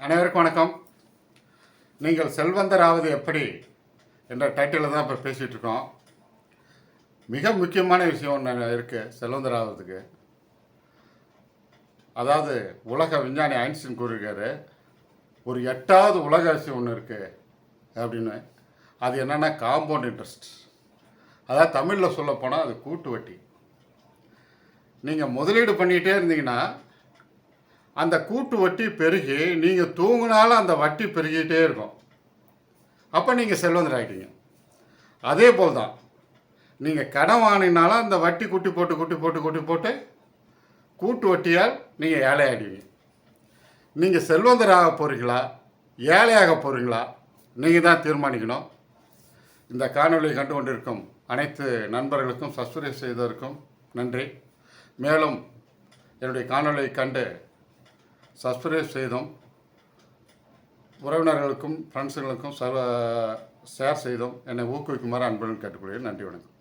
அனைவருக்கும் வணக்கம். நீங்கள் செல்வந்தராவது எப்படி என்ற டைட்டிலில் தான் இப்போ பேசிகிட்டு இருக்கோம். மிக முக்கியமான விஷயம் ஒன்று இருக்குது செல்வந்தராகிறதுக்கு. அதாவது உலக விஞ்ஞானி ஐன்ஸ்டீன் கூறியிருக்காரு, ஒரு 8வது உலக விஷயம் ஒன்று இருக்குது அப்படின்னு. அது என்னென்னா காம்பவுண்ட் இன்ட்ரெஸ்ட். அதாவது தமிழில் சொல்லப்போனால் அது கூட்டு வட்டி. நீங்கள் முதலீடு பண்ணிகிட்டே இருந்தீங்கன்னா அந்த கூட்டு வட்டி பெருகி நீங்கள் தூங்கினாலும் அந்த வட்டி பெருகிட்டே இருக்கும். அப்போ நீங்கள் செல்வந்தராகிட்டீங்க. அதே போல் தான் நீங்கள் கடன் வாங்கினாலும் அந்த வட்டி குட்டி போட்டு கூட்டு வட்டியால் நீங்கள் ஏழையாகிடுவீங்க. நீங்கள் செல்வந்தராக போகிறீங்களா ஏழையாக போகிறீங்களா நீங்கள் தான் தீர்மானிக்கணும். இந்த காணொலியை கண்டு கொண்டிருக்கும் அனைத்து நண்பர்களுக்கும் சப்ஸ்கிரைப் செய்ததற்கும் நன்றி. மேலும் என்னுடைய காணொலியை கண்டு சப்ஸ்கிரைப் செய்தோம் உறவினர்களுக்கும் ஃப்ரெண்ட்ஸுகளுக்கும் ஷேர் செய்தோம் என்னை ஊக்குவிக்குமாறு அன்புடன் கேட்டுக்கொள்கிறேன். நன்றி, வணக்கம்.